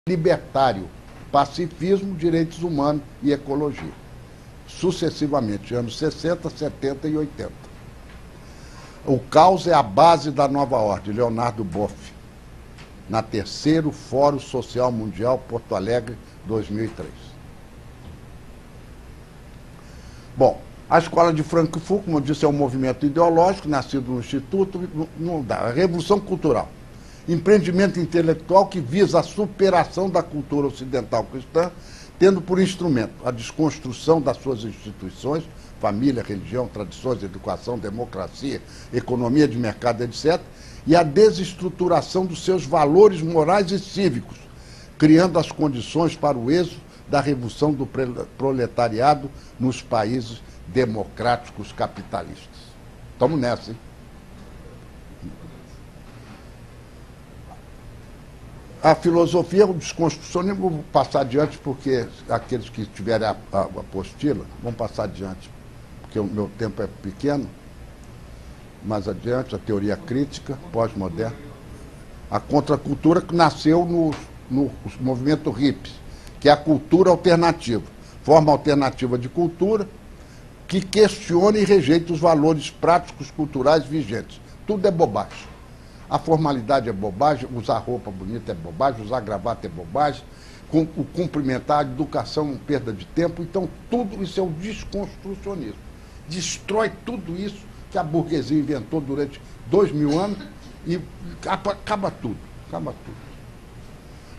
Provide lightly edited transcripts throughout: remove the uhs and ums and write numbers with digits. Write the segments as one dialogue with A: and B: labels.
A: libertário, pacifismo, direitos humanos e ecologia. Sucessivamente, anos 60, 70 e 80. O caos é a base da nova ordem, Leonardo Boff, na terceiro Fórum Social Mundial, Porto Alegre, 2003. Bom, a Escola de Frankfurt, como eu disse, é um movimento ideológico, nascido no Instituto, não dá, a Revolução Cultural. Empreendimento intelectual que visa a superação da cultura ocidental cristã, tendo por instrumento a desconstrução das suas instituições, família, religião, tradições, educação, democracia, economia de mercado, etc., e a desestruturação dos seus valores morais e cívicos, criando as condições para o êxito da revolução do proletariado nos países democráticos capitalistas. Estamos nessa, hein? A filosofia, o desconstrucionismo, vou passar adiante, porque aqueles que tiverem a apostila, vão passar adiante, porque o meu tempo é pequeno. Mais adiante, a teoria crítica, pós-moderna. A contracultura que nasceu no movimento hippie, que é a cultura alternativa. Forma alternativa de cultura que questiona e rejeita os valores práticos culturais vigentes. Tudo é bobagem. A formalidade é bobagem, usar roupa bonita é bobagem, usar gravata é bobagem, o cumprimentar, a educação, perda de tempo. Então, tudo isso é o desconstrucionismo. Destrói tudo isso que a burguesia inventou durante 2000 anos e acaba tudo. Acaba tudo.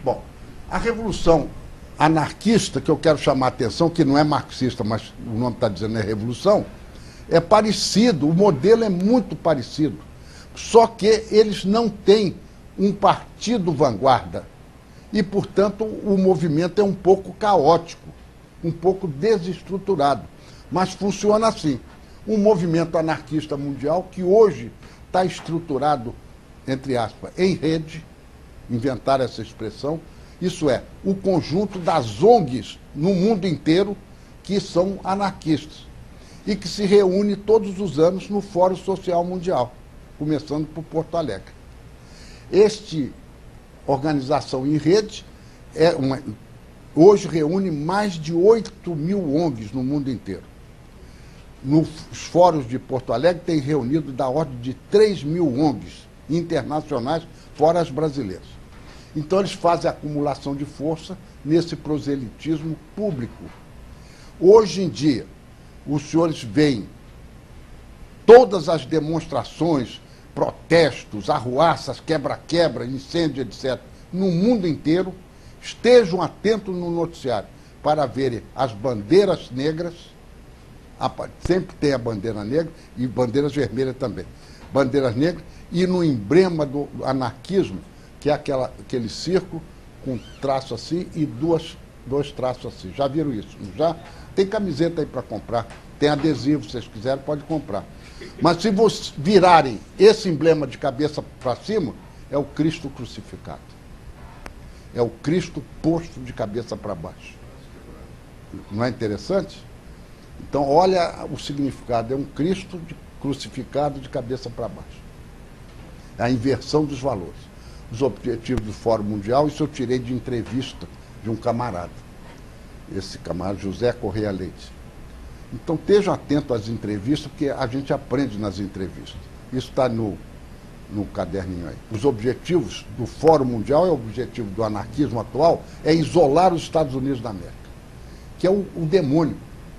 A: Bom, a revolução anarquista, que eu quero chamar a atenção, que não é marxista, mas o nome está dizendo é revolução, é parecido, o modelo é muito parecido. Só que eles não têm um partido vanguarda e, portanto, o movimento é um pouco caótico, um pouco desestruturado, mas funciona assim. Um movimento anarquista mundial que hoje está estruturado, entre aspas, em rede, inventaram essa expressão, isso é, o conjunto das ONGs no mundo inteiro que são anarquistas e que se reúne todos os anos no Fórum Social Mundial, começando por Porto Alegre. Esta organização em rede hoje reúne mais de 8.000 ONGs no mundo inteiro. Nos fóruns de Porto Alegre tem reunido da ordem de 3.000 ONGs internacionais, fora as brasileiras. Então eles fazem acumulação de força nesse proselitismo público. Hoje em dia, os senhores veem todas as demonstrações, protestos, arruaças, quebra-quebra, incêndio, etc., no mundo inteiro. Estejam atentos no noticiário para verem as bandeiras negras, sempre tem a bandeira negra e bandeiras vermelhas também. Bandeiras negras e no emblema do anarquismo, que é aquele círculo com traço assim e dois traços assim. Já viram isso? Já? Tem camiseta aí para comprar, tem adesivo, se vocês quiserem, pode comprar. Mas se vocês virarem esse emblema de cabeça para cima, é o Cristo crucificado. É o Cristo posto de cabeça para baixo. Não é interessante? Então, olha o significado. É um Cristo crucificado de cabeça para baixo. É a inversão dos valores. Os objetivos do Fórum Mundial, isso eu tirei de entrevista de um camarada. Esse camarada, José Correia Leite. Então, estejam atentos às entrevistas, porque a gente aprende nas entrevistas. Isso está no caderninho aí. Os objetivos do Fórum Mundial, é o objetivo do anarquismo atual, é isolar os Estados Unidos da América, que é o demônio,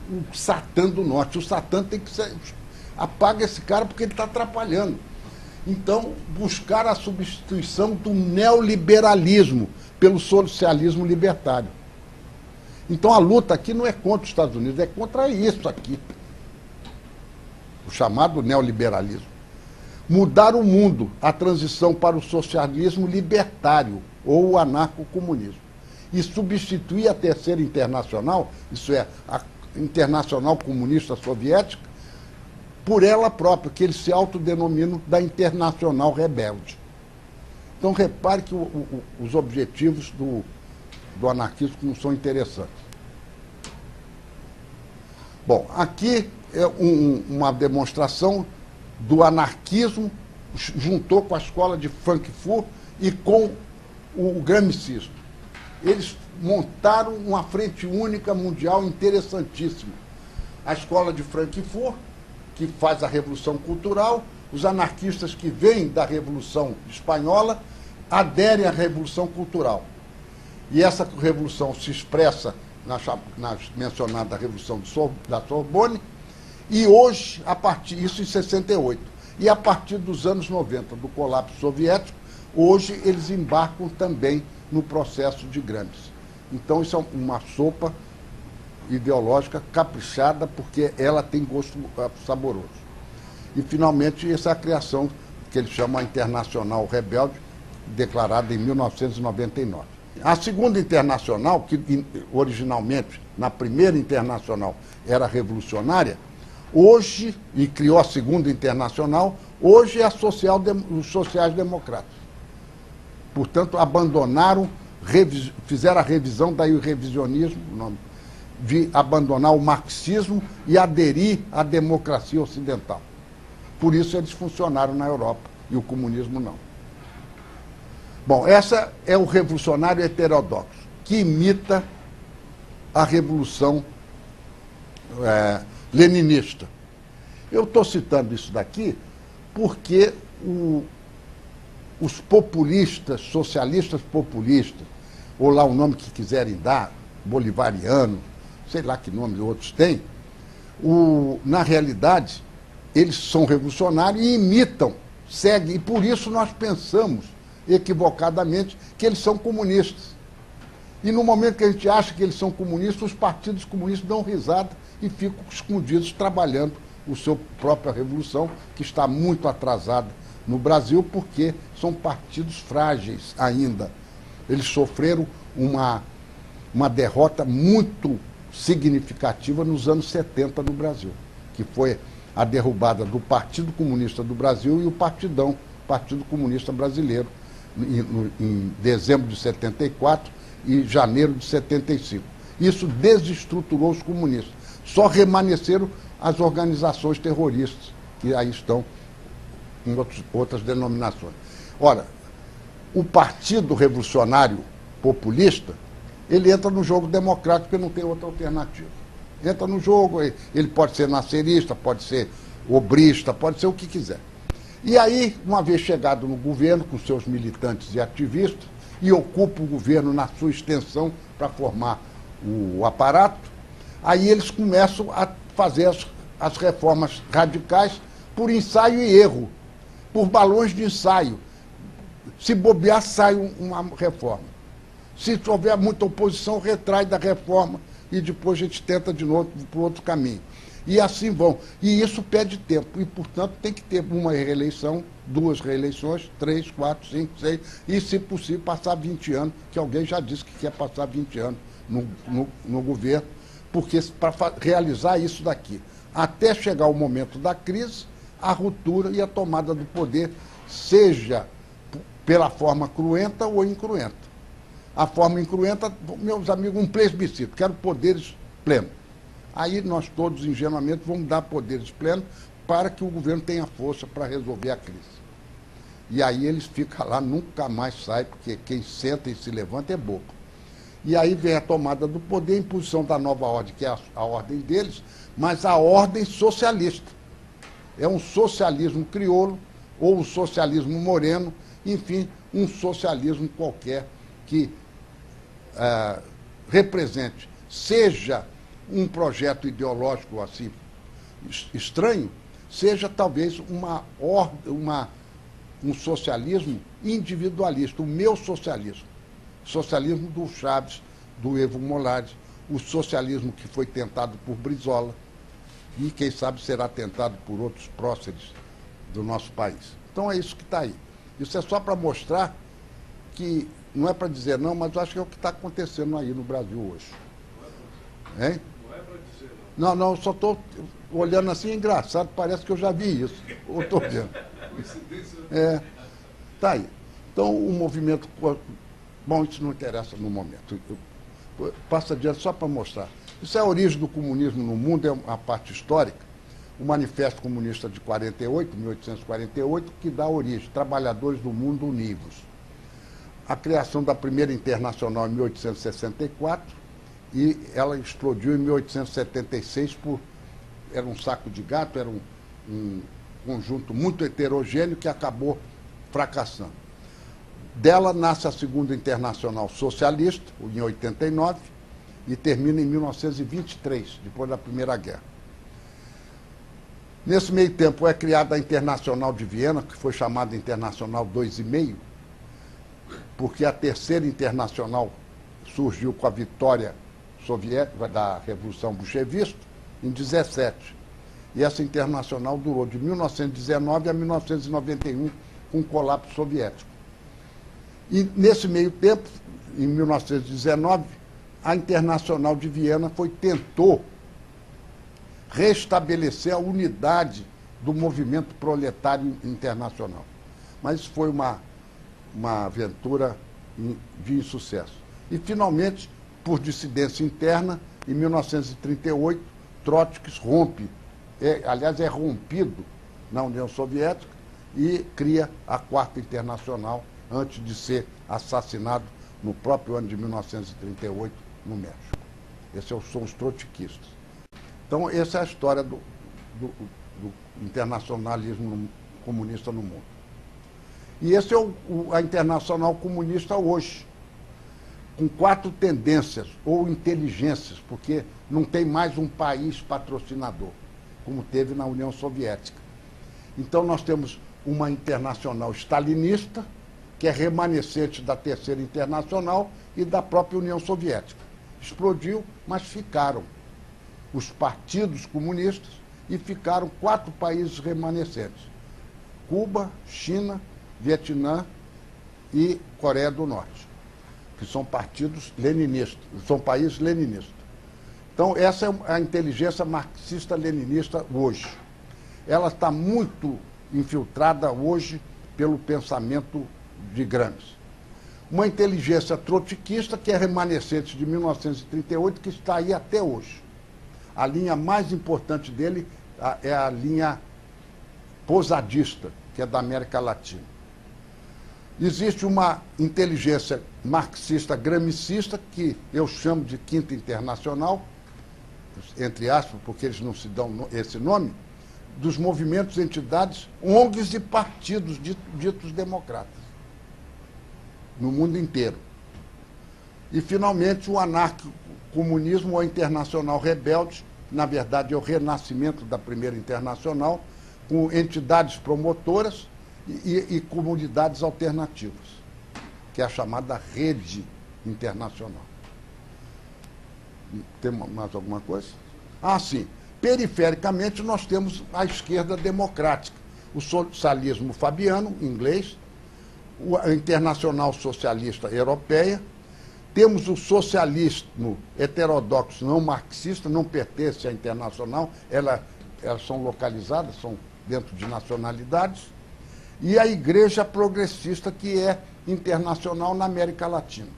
A: o Satã do Norte. O Satã tem que ser... Apaga esse cara porque ele está atrapalhando. Então, buscar a substituição do neoliberalismo pelo socialismo libertário. Então a luta aqui não é contra os Estados Unidos, é contra isso aqui. O chamado neoliberalismo. Mudar o mundo, a transição para o socialismo libertário ou o anarcocomunismo. E substituir a Terceira Internacional, isso é, a Internacional Comunista Soviética, por ela própria, que eles se autodenominam da Internacional Rebelde. Então repare que os objetivos do anarquismo não são interessantes. Bom, aqui é uma demonstração do anarquismo, juntou com a escola de Frankfurt e com o gramscismo. eles montaram uma frente única mundial interessantíssima. A Escola de Frankfurt, que faz a Revolução Cultural, os anarquistas que vêm da Revolução Espanhola aderem à Revolução Cultural. E essa revolução se expressa na mencionada Revolução da Sorbonne, e hoje, isso em 68, e a partir dos anos 90, do colapso soviético, hoje eles embarcam também no processo de Gramsci. Então isso é uma sopa ideológica caprichada, porque ela tem gosto saboroso. E, finalmente, essa é a criação que eles chamam a Internacional Rebelde, declarada em 1999. A segunda Internacional, que originalmente, na primeira Internacional, era revolucionária, hoje, e criou a segunda Internacional, hoje é os sociais-democratas. Portanto, abandonaram, fizeram a revisão, daí o revisionismo, o nome, de abandonar o marxismo e aderir à democracia ocidental. Por isso eles funcionaram na Europa e o comunismo não. Bom, essa é o revolucionário heterodoxo, que imita a revolução leninista. Eu estou citando isso daqui porque os populistas, socialistas populistas, ou lá o nome que quiserem dar, bolivariano, sei lá que nome outros têm, na realidade, eles são revolucionários e imitam, seguem, e por isso nós pensamos, equivocadamente, que eles são comunistas. E no momento que a gente acha que eles são comunistas, os partidos comunistas dão risada e ficam escondidos trabalhando a sua própria revolução, que está muito atrasada no Brasil, porque são partidos frágeis ainda. Eles sofreram uma derrota muito significativa nos anos 70 no Brasil, que foi a derrubada do Partido Comunista do Brasil e o Partidão, Partido Comunista Brasileiro, em dezembro de 74 e janeiro de 75. Isso desestruturou os comunistas. Só remanesceram as organizações terroristas, que aí estão em outras denominações. Ora, o Partido Revolucionário Populista, ele entra no jogo democrático, porque não tem outra alternativa. Entra no jogo, ele pode ser nascerista, pode ser obrista, pode ser o que quiser. E aí, uma vez chegado no governo, com seus militantes e ativistas, e ocupa o governo na sua extensão para formar o aparato, aí eles começam a fazer as reformas radicais por ensaio e erro, por balões de ensaio. Se bobear, sai uma reforma. Se houver muita oposição, retrai da reforma e depois a gente tenta de novo para outro caminho. E assim vão. E isso pede tempo. E, portanto, tem que ter uma reeleição, 2 reeleições, 3, 4, 5, 6, e, se possível, passar 20 anos, que alguém já disse que quer passar 20 anos no governo, porque para realizar isso daqui, até chegar o momento da crise, a ruptura e a tomada do poder, seja pela forma cruenta ou incruenta. A forma incruenta, meus amigos, um plebiscito, quero poderes plenos. Aí nós todos, ingenuamente, vamos dar poderes plenos para que o governo tenha força para resolver a crise. E aí eles ficam lá, nunca mais saem, porque quem senta e se levanta é bobo. E aí vem a tomada do poder, a imposição da nova ordem, que é a ordem deles, mas a ordem socialista. É um socialismo crioulo, ou um socialismo moreno, enfim, um socialismo qualquer que represente, seja um projeto ideológico assim estranho, seja talvez um socialismo individualista, o meu socialismo. Socialismo do Chaves, do Evo Morales, o socialismo que foi tentado por Brizola e, quem sabe, será tentado por outros próceres do nosso país. Então é isso que está aí. Isso é só para mostrar que, não é para dizer não, mas eu acho que é o que está acontecendo aí no Brasil hoje. Hein? Não, não, eu só estou olhando assim, é engraçado, parece que eu já vi isso. Eu estou vendo. Está aí. Então, o movimento... Bom, isso não interessa no momento. Passa adiante só para mostrar. Isso é a origem do comunismo no mundo, é uma parte histórica. O Manifesto Comunista de 48, 1848, que dá origem, Trabalhadores do Mundo Univos. a criação da primeira Internacional em 1864 e ela explodiu em 1876 era um saco de gato, era um conjunto muito heterogêneo que acabou fracassando. Dela nasce a Segunda Internacional Socialista, em 89, e termina em 1923, depois da Primeira Guerra. Nesse meio tempo é criada a Internacional de Viena, que foi chamada Internacional 2,5, porque a Terceira Internacional surgiu com a vitória soviética da Revolução Bolchevista em 17. E essa internacional durou de 1919 a 1991, com o colapso soviético. E nesse meio tempo, em 1919, a Internacional de Viena tentou restabelecer a unidade do movimento proletário internacional. Mas isso foi uma aventura de insucesso. E, finalmente, por dissidência interna, em 1938, Trotsky rompe, aliás, é rompido na União Soviética e cria a Quarta Internacional, antes de ser assassinado no próprio ano de 1938, no México. Esses são os trotskistas. Então, essa é a história do internacionalismo comunista no mundo. E esse é a Internacional Comunista hoje, com 4 tendências, ou inteligências, porque não tem mais um país patrocinador, como teve na União Soviética. Então, nós temos uma internacional stalinista, que é remanescente da Terceira Internacional e da própria União Soviética. Explodiu, mas ficaram os partidos comunistas e ficaram 4 países remanescentes: Cuba, China, Vietnã e Coreia do Norte, que são partidos leninistas, são países leninistas. Então, essa é a inteligência marxista-leninista hoje. Ela está muito infiltrada hoje pelo pensamento de Gramsci. Uma inteligência trotskista que é remanescente de 1938, que está aí até hoje. A linha mais importante dele é a linha posadista, que é da América Latina. Existe uma inteligência marxista-gramscista, que eu chamo de Quinta Internacional, entre aspas, porque eles não se dão esse nome, dos movimentos, entidades, ONGs e partidos ditos democratas, no mundo inteiro. E, finalmente, o anarco-comunismo ou internacional rebelde, na verdade, é o renascimento da Primeira Internacional, com entidades promotoras e comunidades alternativas, que é a chamada rede internacional. Tem mais alguma coisa? Ah, sim. Perifericamente, nós temos a esquerda democrática, o socialismo fabiano, em inglês, a Internacional Socialista Europeia, temos o socialismo heterodoxo não marxista, não pertence à Internacional, elas são localizadas, são dentro de nacionalidades, e a Igreja Progressista, que é internacional na América Latina,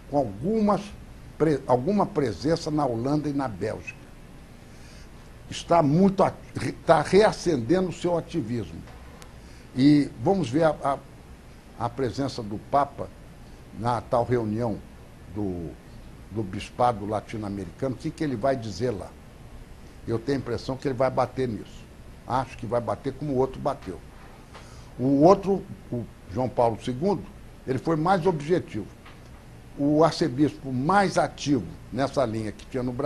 A: com alguma presença na Holanda e na Bélgica. Está reacendendo o seu ativismo. E vamos ver a presença do Papa na tal reunião do bispado latino-americano. O que ele vai dizer lá? Eu tenho a impressão que ele vai bater nisso. Acho que vai bater como o outro bateu. O outro, o João Paulo II, ele foi mais objetivo. O arcebispo mais ativo nessa linha que tinha no Brasil